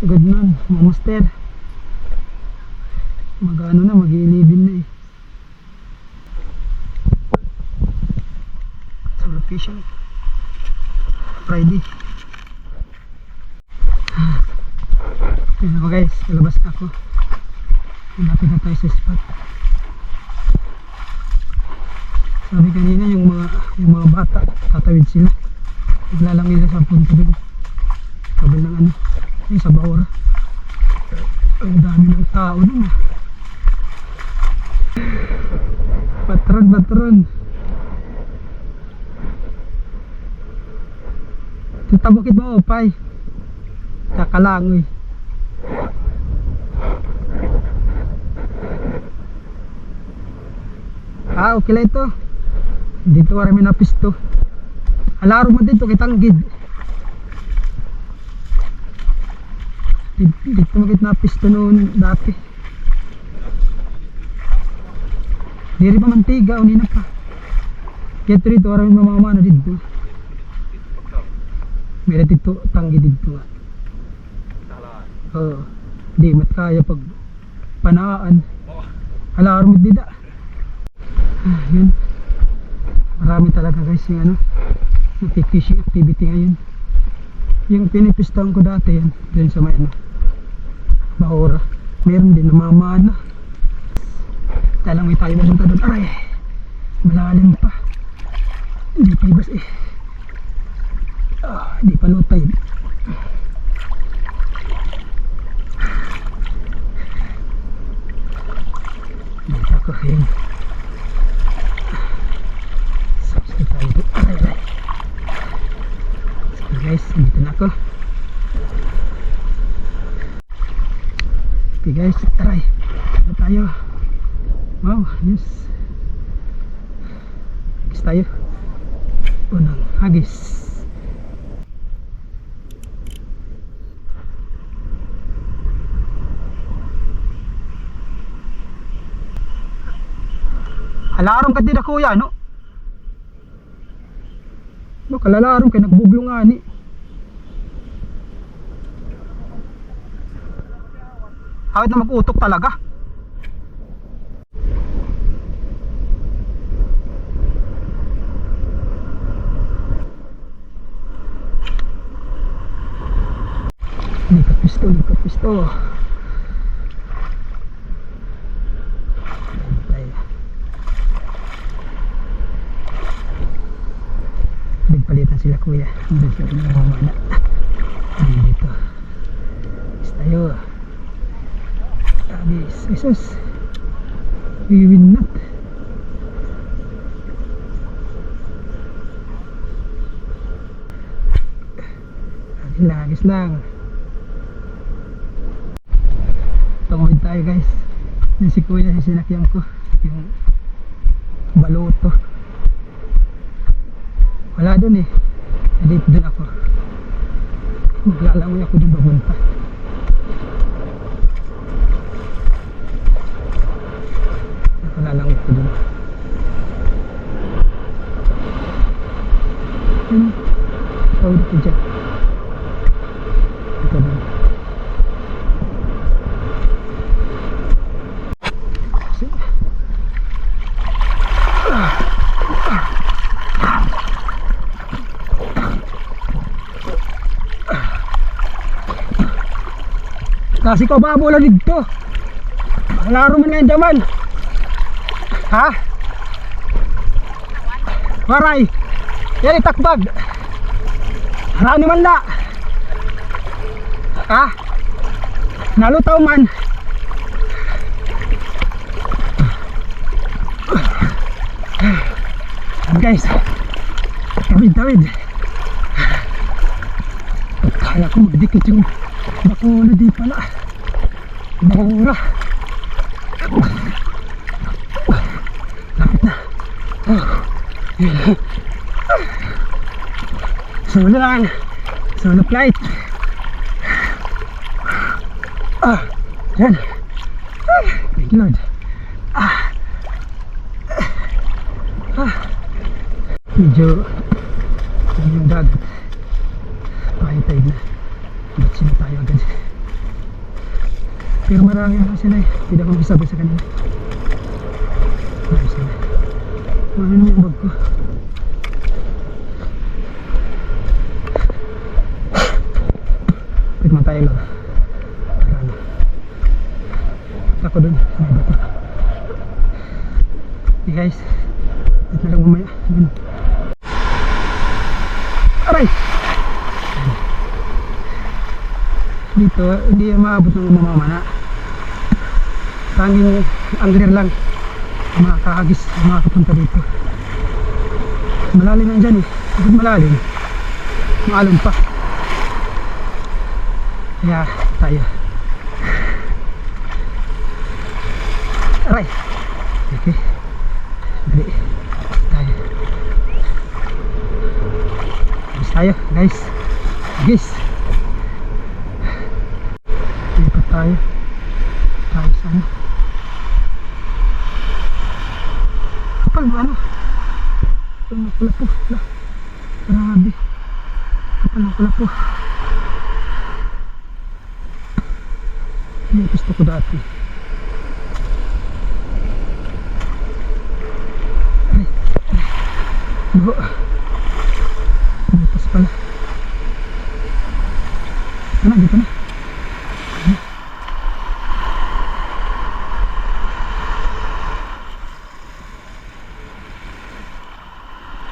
Good nun, mamuster. Mag-ano na, mag-11 na eh. Solo fishing. Friday. Ayan ako guys, lalabas na ako. Malapit na tayo sa spot. Sabi kanina yung mga bata, tatawid sila. Naglalang nila sa punto dun. Sabi ng ano, yung sa Baura. Ang dami ng tao dun ah. Patron. Kita bukid mo opay. Kakalangoy. Okay lang ito. Dito marami na pisto. Alaro mo dito kitanggid. Dito makit na pisto noon dati. Diri pa mantiga unina pa. Kaya dito marami mga mana dito. Meron dito tanggid dito. Di mat kaya pag panaan. Alaro mo dito. Yun. Marami talaga guys yung ano, fishing activity ngayon. Yung pinipistahan ko dati yan, dyan sa may ano, Baura. Meron din namamana. Talangoy tayo pumunta doon. Aray, malalim pa. Hindi pa ibas eh. Hindi pa low tide. Dito ako yun. Guys, dito na ako. Okay guys, taray. Dito tayo. Wow, yes. Hagis tayo. Unang hagis. Alarm ka din na kuya, no? No, kalalarom kay nagbublo nga ni. Awit na mag-utok talaga. Likat-pisto. Palitan sila kuya. Hindi sila namamana. Dito. Is tayo. Abis. Jesus. Wiwin nut. Agis lang. Tungod tayo guys. Yung si kuya si sinakyan ko. Yung baluto. Wala dun eh. Dito dun ako. Maglalangoy ako dun papunta. Maglalangoy ako dun. Tawid ko dyan. Ito dun. Kasi ko ba bola dito? Laro man ngayon daman. Ha? Waray. Yan itakbag. Harani man la. Ha? Nalutaw man. Guys. Tawid. Kaya ko magdikit yung Bakulo di pala. Baura. Lapit na. Solo lang. Solo flight. Yan. Thank you Lord. Medyo yung dagat. Pakitay na. Batsin na tayo agad. Pero marami na sila eh. Hindi ako makisabay sa kanila. Marami sila. Ano yung bag ko? Pwede man tayo lang. Ano? Ako dun. May bato. Okay guys. Ito na lang mamaya. Ano? Aray! Dito, hindi maabot ng mamamana. Tanging angler lang makakahagis, makakapunta dito. Malalim yan dyan eh. Bakit malalim? Maalon pa. Kaya tayo. Aray! Okay. Dali. Tayo. Guys tayo guys. Guys. Lipat tayo. Tayo sana. Kapal mo ano? Kapal mo pala po. Grabe. Kapal mo pala po. Yung gusto ko dati. Ay. Dugo. Butas pala. Ano, dito na.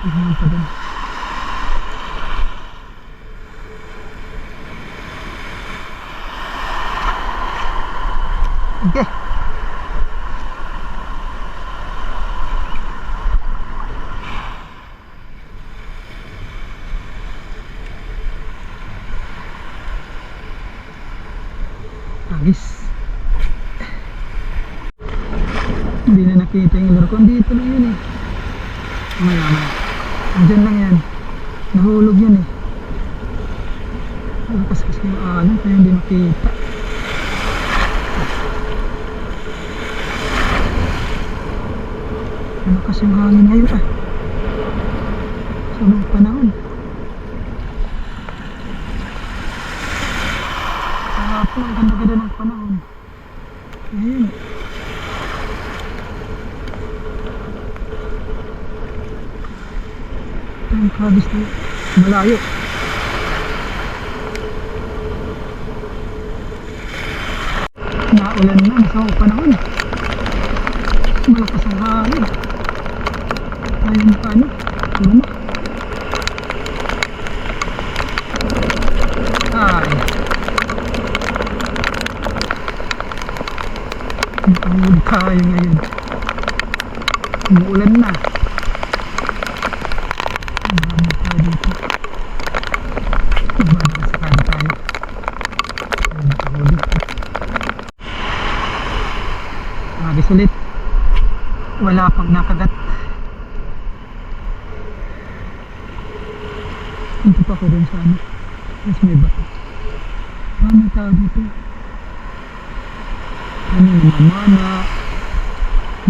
Tingnan pa dun. Okay. Agis. Hindi na nakita yung lure ko. Dito lang yun eh. Maya. Andyan lang yan. Nahulog yan eh. Kaskas yung alam kaya hindi makita. Ano kasi yung hangin ngayon ah. Sa mga panahon. Kahapon ang ganda-ganda ng panahon. Ngayon. Ang kabis na malayo. Naulan na sa panahon. Malakas ang hangin. Ayun pa ano? Luma. Ay. Nakahuli tayo ngayon. Umuulan na. Marami tayo dito. Ibabasakali tayo. Ayun, nakahuli. Magis ulit. Wala pang nakagat. Punta pa ako dun sa ano. Mas may bato. Marami tao dito. Daming namamana.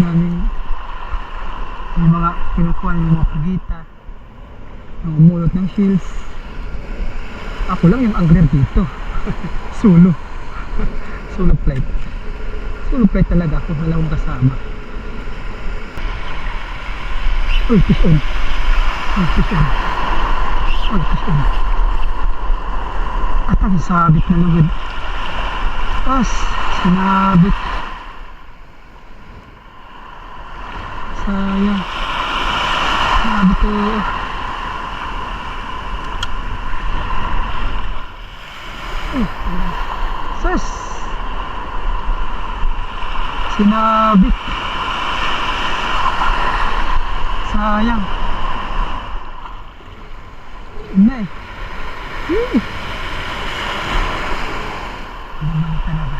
Daming may mga kinukuha ng mga pagita. Namumulot ng shields. Ako lang yung angler dito. Solo. Solo flight. Solo flight talaga ako. Wala akong kasama. Uy, fish on. Uy, fish on. Uy, fish on. At ang sabit na lugod. Tapos, sinabit. Sayang. Sabit ko. Sus! Sinabit. Sayang. Hindi eh. Naman talaga.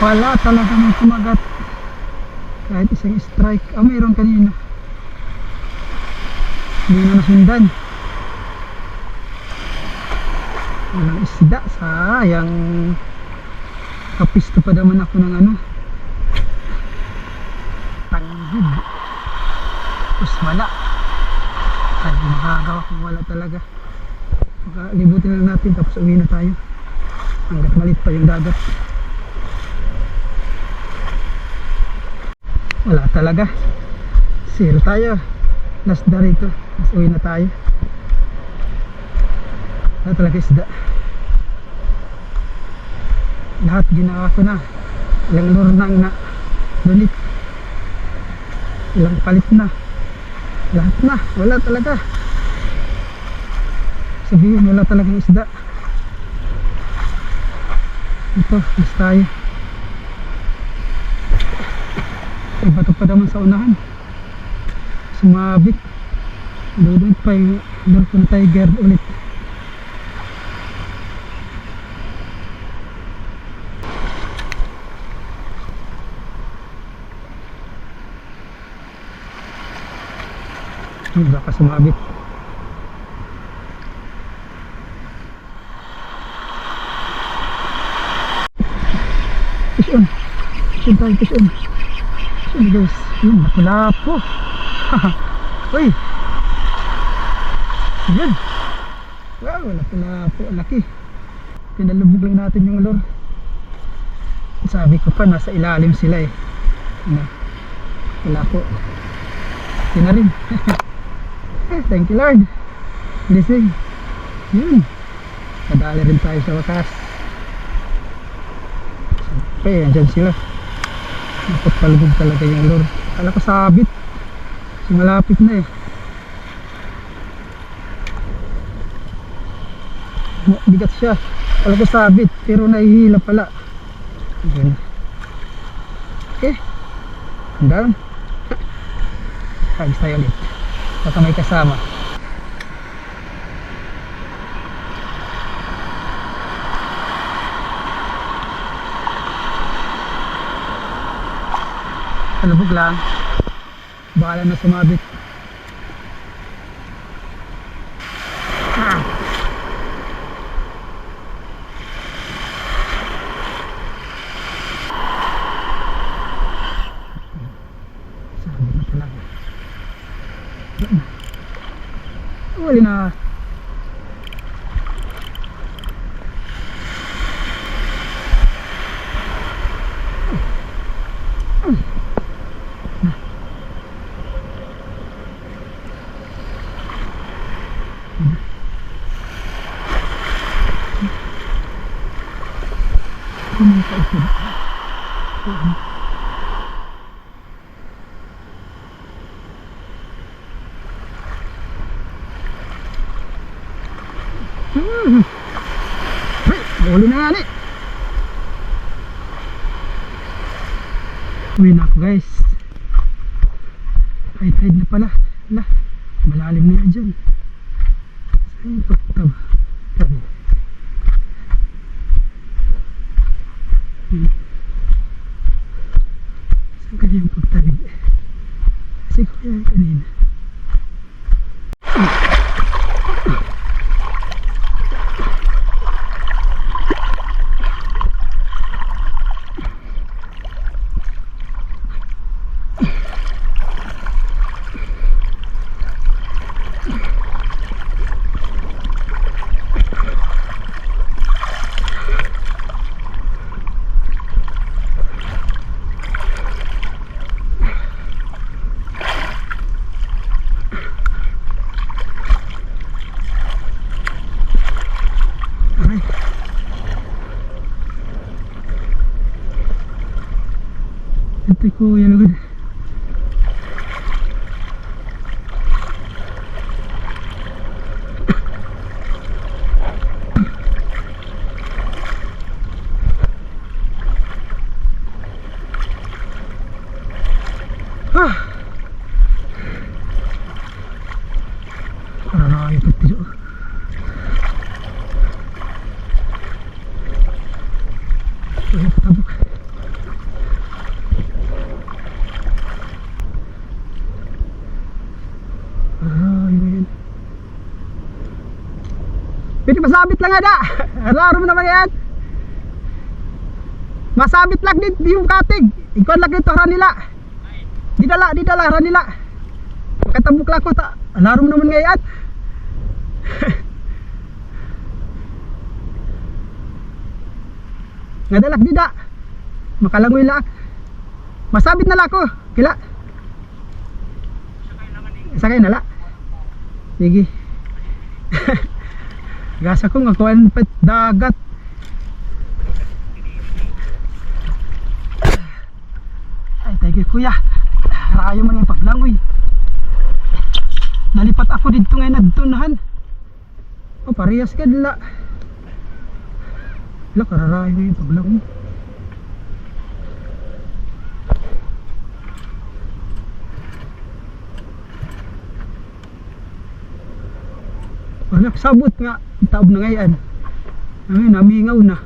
Wala talaga may kumagat. Kahit isang strike. Ah, mayroon kanina. Hindi na nasundan. Walang isda. Sayang. Kapisto pa naman ako ng ano. Tanggid. Tapos wala. Ay, makagawa kung wala talaga. Libutin lang natin tapos uwi na tayo. Hanggat malit pa yung dagat. Wala talaga. Zero tayo. Last da rito. Tapos uwi na tayo. Wala talaga isda. Lahat ginawa ko na. Ilang lure nang na donate. Ilang palit na. Lahat na. Wala talaga. Sabihin wala talagang isda. Ito, mas tayo. May bato pa naman sa unahan. Sumabit. Doon pa yung Dolphin Tiger ulit. Baka sumabit. Fish on. Fish on tayo, fish on. Fish on guys. Yun, lapo-lapo. Uy. Yan. Wow, lapo-lapo. Laki. Pinalubog lang natin yung lure. Sabi ko pa, nasa ilalim sila eh. Ano? Wala po. Yun na rin. Thank you Lord. Blessing. Yun. Nadali rin tayo sa wakas. Siyempre, andyan sila. Napagpalubog talaga yung lure. Kala ko sabit. Kasi malapit na eh. Bigat siya. Kala ko sabit. Pero nahihila pala. Yun. Okay. Hanggang. Pagis tayo ulit. Baka may kasama. Kalubog lang. Bahala na sumabit. Sabi na talaga. Wali na. Huli na yan eh. Uwi na ako guys. High tide na pala. Wala. Malalim na yan dyan. Saan yung pagtab? Tabi. Saan kaya yung pagtabi? Kasi ko yan kanina. Ito ko yan agad. Aray, ito. Tabuk. Pwede masabit lang ada. Laro mo naman yan. Masabit lang din yung katig. Ikaw lang dito ranila. Di dala ranila. Katabuk lang ko ta. Alarm naman ngayon. Ngadalak dida. Makalangoy lak. Masabit na lako. Kila. Sakay na la. Sige. Gasa ko nga kuan pa dagat. Ay, thank you kuya. Rayo man yung paglangoy. Nalipat ako dito ngayon nagtunahan. Oh, parehas ka dila. Wala, kararayo yung paglangoy. Wala, sabot nga. Taob na ngayon. Ay, namingaw na.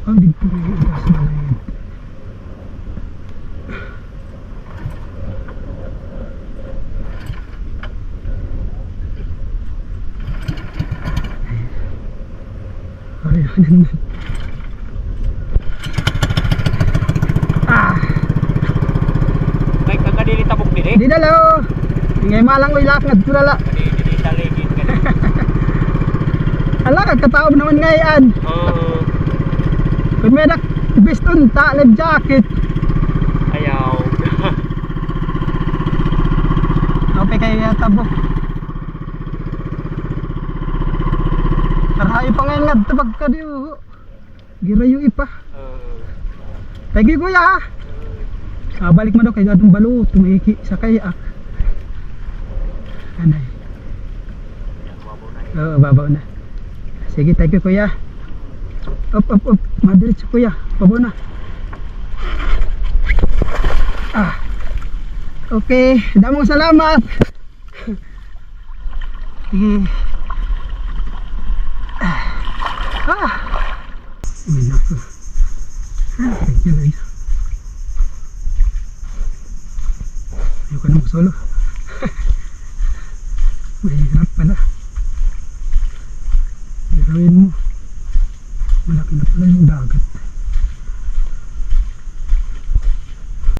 Ang dito yung itas na ngayon. Arihanan na. May kagadili tabok din eh. Di na lo. Ngay malang ulak nga tulala. Kadili taligid ka na. Ala kagkataob naman ngayon. Oo. Kung may nakbiston ta live jacket. Ayaw. Okay kay tabok. Tarahay pa ngayon nga tabag ka diyo. Girayo ipa. Thank you kuya ha. Balik mo daw kay atong balo. Tumiki sa kayak. Anay. Oo, babaw na. Sige, thank you kuya. Up. Madiretso kuya. Babaw na. Okay, damong salamat. Sige. Uy, naku. Thank you guys. Ayoko na mag-solo. Mahirap pala. Gawin mo.